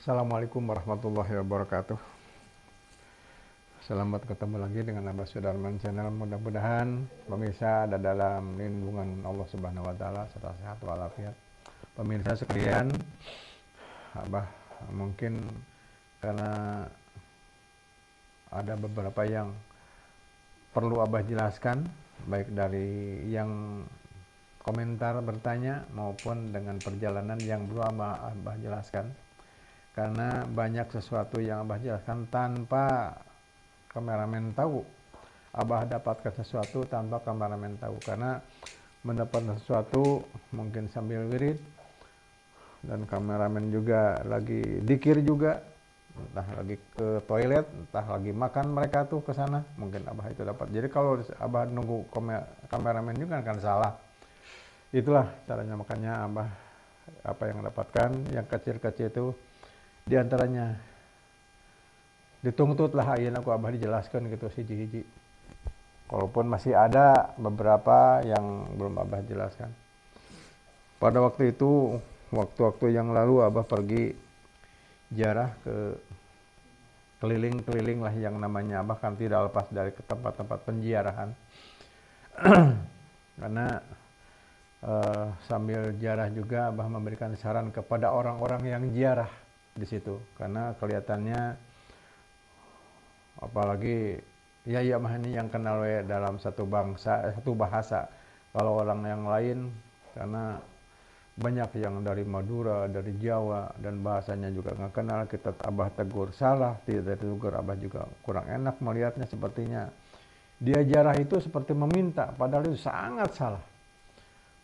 Assalamualaikum warahmatullahi wabarakatuh. Selamat ketemu lagi dengan Abah Sudarman Channel. Mudah-mudahan pemirsa ada dalam lindungan Allah Subhanahu wa taala serta sehat walafiat. Pemirsa sekalian, Abah mungkin karena ada beberapa yang perlu Abah jelaskan, baik dari yang komentar bertanya maupun dengan perjalanan yang belum Abah jelaskan. Karena banyak sesuatu yang Abah jelaskan tanpa kameramen tahu. Abah dapatkan sesuatu tanpa kameramen tahu. Karena mendapatkan sesuatu mungkin sambil wirid, dan kameramen juga lagi dikir juga, entah lagi ke toilet, entah lagi makan, mereka tuh ke sana, mungkin Abah itu dapat. Jadi kalau Abah nunggu kameramen juga akan salah. Itulah caranya, makanya Abah apa yang dapatkan yang kecil-kecil itu diantaranya dituntut lah ayeuna aku Abah dijelaskan gitu hiji-hiji. Walaupun masih ada beberapa yang belum Abah jelaskan. Pada waktu itu, waktu-waktu yang lalu Abah pergi ziarah ke keliling-keliling lah yang namanya Abah kan tidak lepas dari ke tempat-tempat penziarahan. Karena sambil ziarah juga Abah memberikan saran kepada orang-orang yang ziarah di situ, karena kelihatannya apalagi ya mah ini yang kenal dalam satu bangsa, satu bahasa. Kalau orang yang lain, karena banyak yang dari Madura, dari Jawa, dan bahasanya juga nggak kenal, kita Abah tegur salah, tidak tegur Abah juga kurang enak melihatnya. Sepertinya dia ziarah itu seperti meminta, padahal itu sangat salah.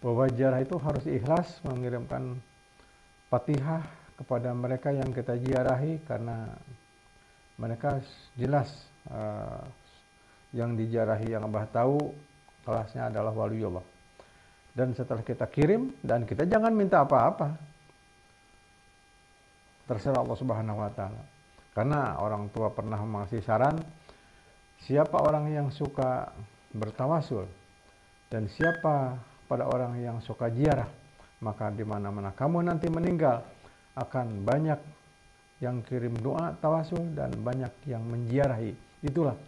Bahwa ziarah itu harus ikhlas mengirimkan Fatihah kepada mereka yang kita ziarahi, karena mereka jelas yang diziarahi yang Abah tahu kelasnya adalah waliullah. Dan setelah kita kirim, dan kita jangan minta apa-apa, terserah Allah Subhanahu wa taala. Karena orang tua pernah mengasih saran, siapa orang yang suka bertawasul dan siapa pada orang yang suka ziarah, maka di mana-mana kamu nanti meninggal akan banyak yang kirim doa tawasul dan banyak yang menziarahi. Itulah,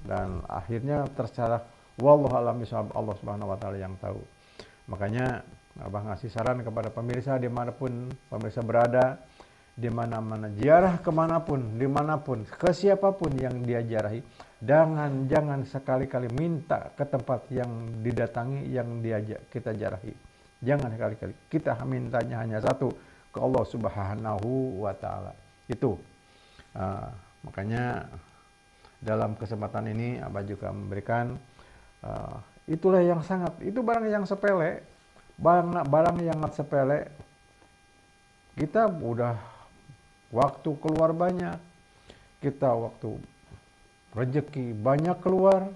dan akhirnya terserah wallahu a'lam bishawab, Allah Subhanahu wa taala yang tahu. Makanya Abah ngasih saran kepada pemirsa dimanapun pemirsa berada, di mana-mana ziarah, kemanapun, dimanapun, ke siapapun yang dia ziarahi, jangan sekali-kali minta ke tempat yang didatangi, yang kita ziarahi. Jangan sekali-kali. Kita mintanya hanya satu, ke Allah Subhanahu wa taala. Itu. Makanya dalam kesempatan ini Abah juga memberikan itulah yang sangat, itu barang yang sepele, barang yang sepele. Kita udah waktu keluar banyak, kita waktu rezeki banyak keluar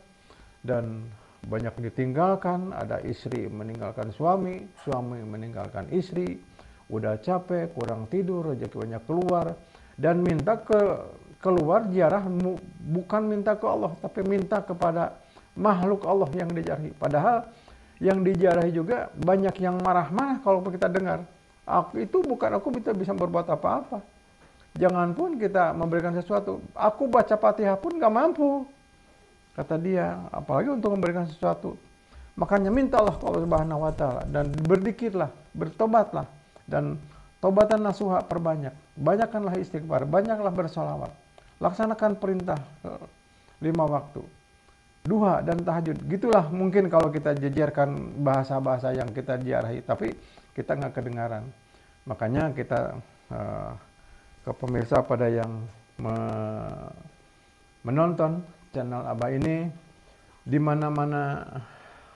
dan banyak ditinggalkan. Ada istri meninggalkan suami, suami meninggalkan istri, udah capek, kurang tidur, rezeki banyak keluar, dan minta keluar ziarah bukan minta ke Allah, tapi minta kepada makhluk Allah yang diziarahi. Padahal yang diziarahi juga banyak yang marah-marah kalau kita dengar. Itu bukan aku bisa berbuat apa-apa. Jangan pun kita memberikan sesuatu. Aku baca Fatihah pun gak mampu, kata dia, apalagi untuk memberikan sesuatu. Makanya mintalah ke Allah Subhanahu wa taala dan berzikirlah, bertobatlah, dan tobatan nasuha perbanyak. Banyakkanlah istighfar, banyaklah bersolawat. Laksanakan perintah 5 waktu, duha dan tahajud. Gitulah mungkin kalau kita jejerkan bahasa-bahasa yang kita ziarahi, tapi kita nggak kedengaran. Makanya kita ke pemirsa pada yang menonton channel Abah ini, di mana-mana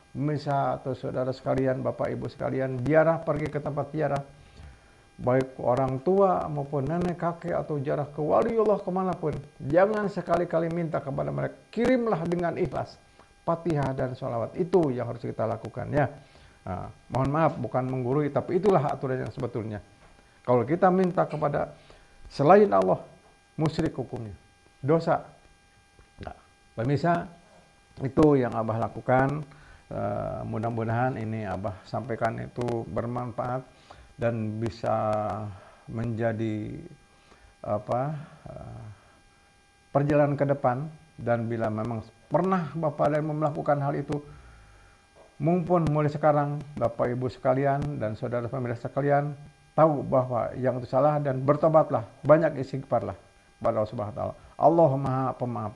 pemirsa atau saudara sekalian, bapak ibu sekalian, ziarah, pergi ke tempat ziarah, baik orang tua maupun nenek kakek, atau ziarah ke waliullah kemanapun, jangan sekali-kali minta kepada mereka. Kirimlah dengan ikhlas Fatihah dan sholawat. Itu yang harus kita lakukan ya. Mohon maaf bukan menggurui, tapi itulah aturan yang sebetulnya. Kalau kita minta kepada selain Allah, musyrik hukumnya, dosa. Pemirsa, itu yang Abah lakukan. Mudah-mudahan ini Abah sampaikan itu bermanfaat dan bisa menjadi apa perjalanan ke depan, dan bila memang pernah Bapak dan melakukan hal itu, mumpun mulai sekarang Bapak Ibu sekalian dan saudara pemirsa sekalian tahu bahwa yang itu salah dan bertobatlah, banyak istighfarlah kepada Allah Subhanahu wa taala. Allah Maha Pemaaf.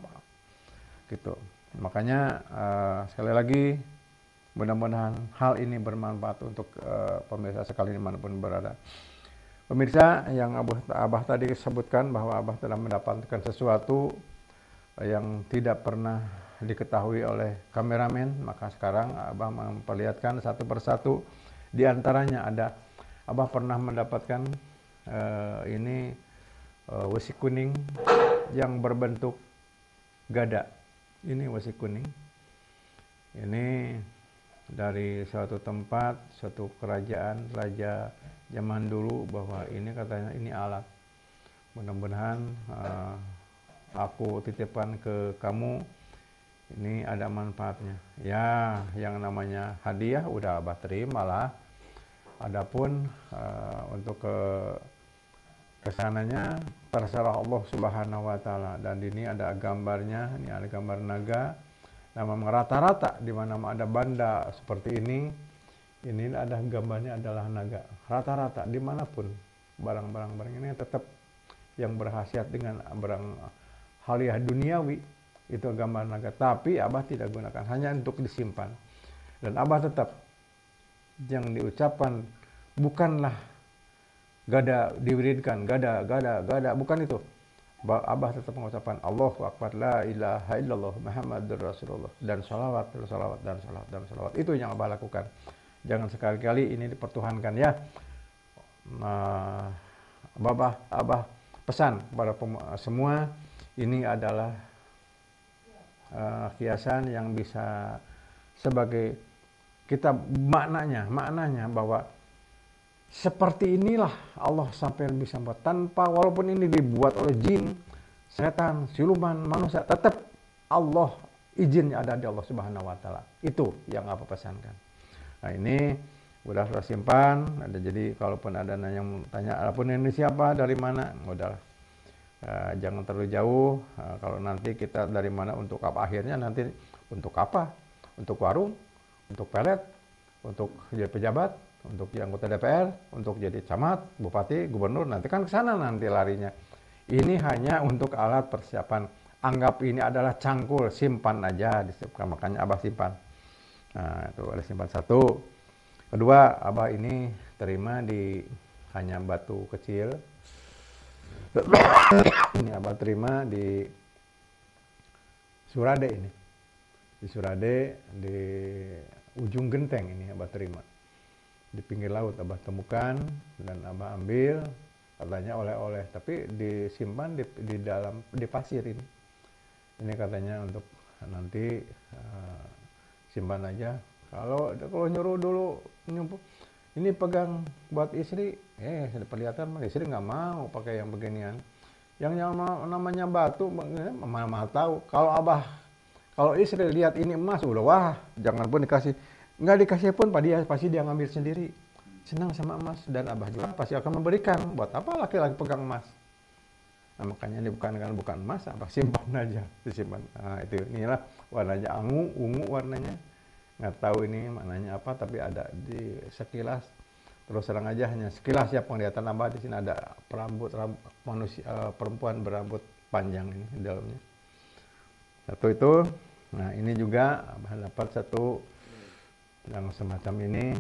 Gitu. Makanya sekali lagi mudah-mudahan hal ini bermanfaat untuk pemirsa sekalian dimanapun berada. Pemirsa, yang Abah tadi sebutkan bahwa Abah telah mendapatkan sesuatu yang tidak pernah diketahui oleh kameramen, maka sekarang Abah memperlihatkan satu persatu. Di antaranya ada Abah pernah mendapatkan ini wesi kuning yang berbentuk gada. Ini wesi kuning. Ini dari suatu tempat, suatu kerajaan raja zaman dulu, bahwa ini katanya ini alat. Mudah-mudahan aku titipkan ke kamu, ini ada manfaatnya. Ya, yang namanya hadiah udah Abah terimalah. Adapun untuk kesananya terserah Allah Subhanahu wa taala. Dan ini ada gambarnya, ini ada gambar naga. Nama rata-rata di mana ada banda seperti ini ada gambarnya adalah naga. Rata-rata dimanapun barang-barang ini tetap yang berkhasiat dengan barang haliah duniawi itu gambar naga. Tapi Abah tidak gunakan, hanya untuk disimpan. Dan Abah tetap yang diucapkan bukanlah gada diwiridkan, gada, bukan itu. Abah tetap mengucapkan Allahu Akbar, la ilaha illallah Muhammadur Rasulullah, dan salawat. Itu yang Abah lakukan. Jangan sekali-kali ini dipertuhankan ya. Abah pesan kepada semua, ini adalah kiasan yang bisa sebagai kita maknanya bahwa seperti inilah Allah sampai bisa buat, tanpa walaupun ini dibuat oleh jin, setan, siluman, manusia, tetap Allah izinnya ada di Allah Subhanahu wa taala. Itu yang Abah pesankan. Nah, ini udah saya simpan. Jadi kalaupun ada yang tanya, apapun ini siapa, dari mana, udahlah. Jangan terlalu jauh. Kalau nanti kita dari mana, untuk apa, akhirnya nanti untuk apa? Untuk warung, untuk pelet, untuk jadi pejabat, untuk jadi anggota DPR, untuk jadi camat, bupati, gubernur, nanti kan ke sana nanti larinya. Ini hanya untuk alat persiapan. Anggap ini adalah cangkul, simpan aja, disiapkan. Makanya Abah simpan. Nah, itu ada simpan satu. Kedua, Abah ini terima di hanya batu kecil. Ini Abah terima di Surade ini. Di Surade, di ujung genteng ini Abah terima. Di pinggir laut Abah temukan dan Abah ambil, katanya oleh-oleh, tapi disimpan di dalam, di pasir ini. Ini katanya untuk nanti simpan aja. Kalau nyuruh dulu nyumpuk, ini pegang buat istri, sudah kelihatan istri nggak mau pakai yang beginian. Yang namanya batu, mahal tahu. Kalau istri lihat ini emas, udah wah, jangan pun dikasih. Nggak dikasih pun pasti dia ngambil sendiri. Senang sama emas, dan Abah juga pasti akan memberikan. Buat apa laki-laki pegang emas? Nah, makanya ini bukan emas, Abah simpan aja, disimpan. Nah, inilah warnanya ungu warnanya. Nggak tahu ini maknanya apa, tapi ada di sekilas. Terus terang aja, hanya sekilas ya penglihatan Abah. Di sini ada manusia, perempuan berambut panjang ini di dalamnya. Satu itu. Nah, ini juga Abah dapat satu yang semacam ini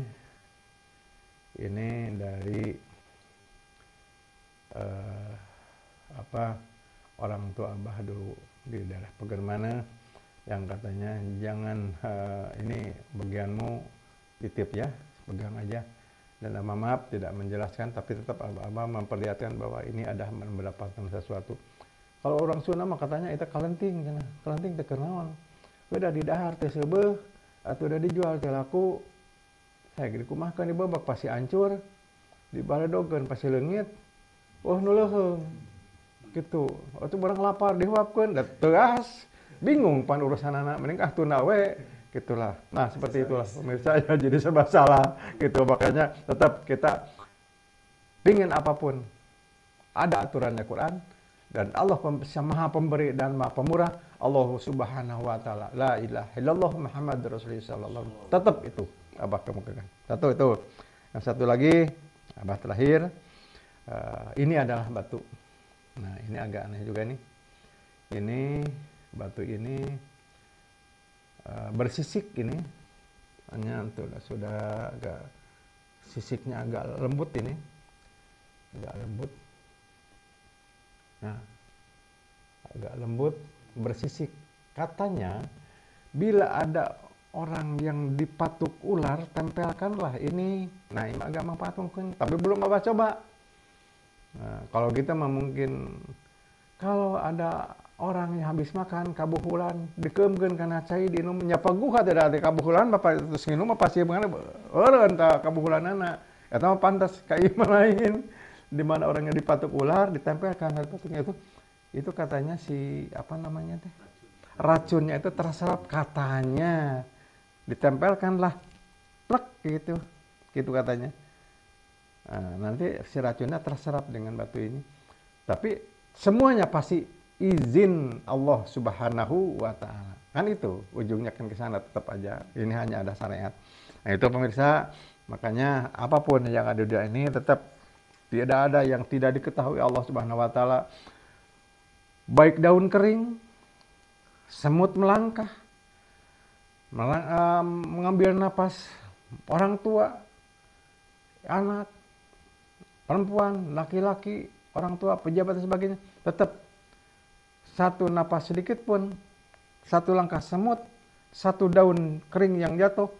dari orang tua Abah dulu di daerah Pegermana, yang katanya jangan ini bagianmu titip ya, pegang aja. Dan Abah maaf tidak menjelaskan, tapi tetap Abah memperlihatkan bahwa ini ada mendapatkan sesuatu. Kalau orang Sunda mah katanya itu kalenting, kalenting teu kenaon, udah di dahar teh seubeuh, atau udah dijual teh laku, saya dikumahkan di babak pasti hancur, di baladogan pasti leungit, nu leuheung gitu. Atau barang lapar dihuapkeun, da teuas, bingung pan urusan anak, mending tuna we, gitulah. Nah, seperti itulah pemirsa jadi serba salah gitu. Makanya tetap kita pingin apapun, Ada aturannya Quran. Dan Allah Maha Pemberi dan Maha Pemurah. Allah Subhanahu wa Ta'ala. La ilaha illallah Muhammad Rasulullah sallallahu. Tetap itu Abah kemukakan. Satu itu. Yang satu lagi, Abah terakhir. Ini adalah batu. Nah, ini agak aneh juga nih. Ini batu ini bersisik ini. Hanya sudah agak sisiknya agak lembut ini. Agak lembut. Nah, agak lembut, bersisik. Katanya, bila ada orang yang dipatuk ular, tempelkanlah ini. Nah, ini agak manfaat mungkin, tapi belum Abah coba. Nah, kalau kita mungkin, kalau ada orang yang habis makan kabuhulan, dikeumkeun kana cai diinum nyapa guha tidak ada kabuhulan, bapak terus nginum apa sih mengenai eureun ta kabuhulanana. Eta mah pantas ka ieu lain. Di mana orangnya dipatuk ular, ditempelkan patuknya itu katanya si apa namanya teh, racunnya itu terserap, katanya ditempelkanlah plek gitu katanya. Nah, nanti si racunnya terserap dengan batu ini, tapi semuanya pasti izin Allah Subhanahu wa Ta'ala, kan itu ujungnya kan ke sana, tetap aja ini hanya ada syariat. Nah itu pemirsa, makanya apapun yang ada di dunia ini tetap tidak ada yang tidak diketahui Allah Subhanahu wa Ta'ala. Baik daun kering, semut melangkah, mengambil napas orang tua, anak, perempuan, laki-laki, orang tua, pejabat dan sebagainya, tetap satu napas sedikit pun, satu langkah semut, satu daun kering yang jatuh,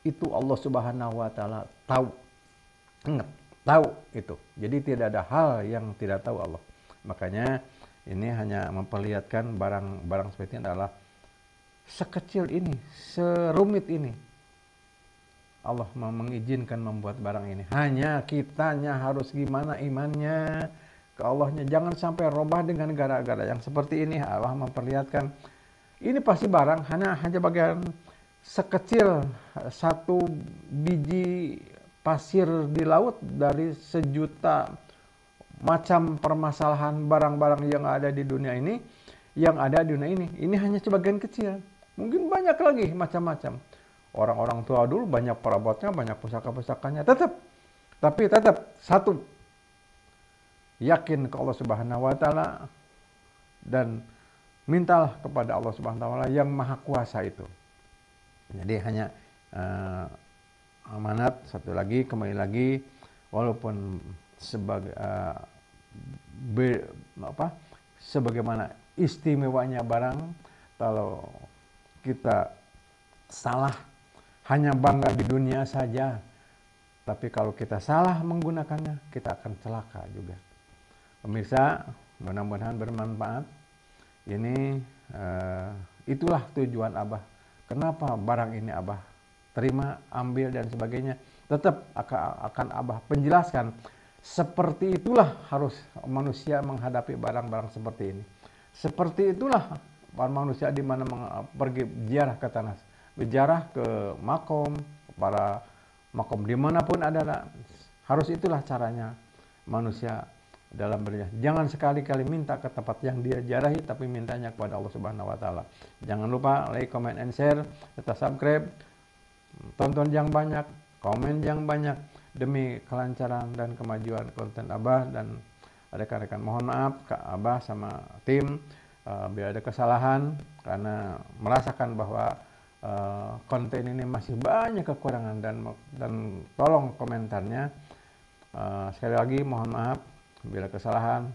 itu Allah Subhanahu wa Ta'ala tahu. Ingat, tahu itu. Jadi tidak ada hal yang tidak tahu Allah. Makanya ini hanya memperlihatkan barang seperti ini adalah sekecil ini, serumit ini. Allah mengizinkan membuat barang ini. Hanya kitanya harus gimana imannya ke Allahnya. Jangan sampai robah dengan gara-gara yang seperti ini. Allah memperlihatkan ini pasti barang hanya bagian sekecil satu biji pasir di laut dari sejuta macam permasalahan barang-barang yang ada di dunia ini, ini hanya sebagian kecil. Mungkin banyak lagi macam-macam. Orang-orang tua dulu banyak perabotnya, banyak pusaka-pusakanya, tapi tetap satu, yakin ke Allah Subhanahu wa Ta'ala dan mintalah kepada Allah Subhanahu wa Ta'ala yang Maha Kuasa itu. Jadi hanya amanat, satu lagi, kembali lagi, walaupun sebagaimana istimewanya barang, kalau kita salah hanya bangga di dunia saja, tapi kalau kita salah menggunakannya, kita akan celaka juga. Pemirsa, mudah-mudahan bermanfaat. Ini itulah tujuan Abah. Kenapa barang ini Abah terima, ambil dan sebagainya, tetap akan Abah penjelaskan. Seperti itulah harus manusia menghadapi barang-barang seperti ini. Seperti itulah manusia di mana pergi ziarah ke tanah, ziarah ke makom, para makom dimanapun ada, harus itulah caranya manusia dalam beribadah. Jangan sekali-kali minta ke tempat yang dia ziarahi, tapi mintanya kepada Allah Subhanahu wa Ta'ala. Jangan lupa like, comment, and share, serta subscribe. Tonton yang banyak, komen yang banyak, demi kelancaran dan kemajuan konten Abah dan rekan-rekan. Mohon maaf Kak Abah sama tim bila ada kesalahan, karena merasakan bahwa konten ini masih banyak kekurangan, dan tolong komentarnya. Sekali lagi mohon maaf bila kesalahan.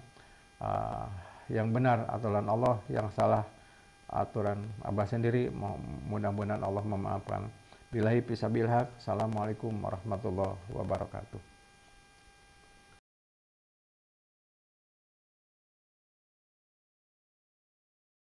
Yang benar aturan Allah, yang salah aturan Abah sendiri. Mudah-mudahan Allah memaafkan. Billahi fisabilillah. Assalamualaikum warahmatullahi wabarakatuh.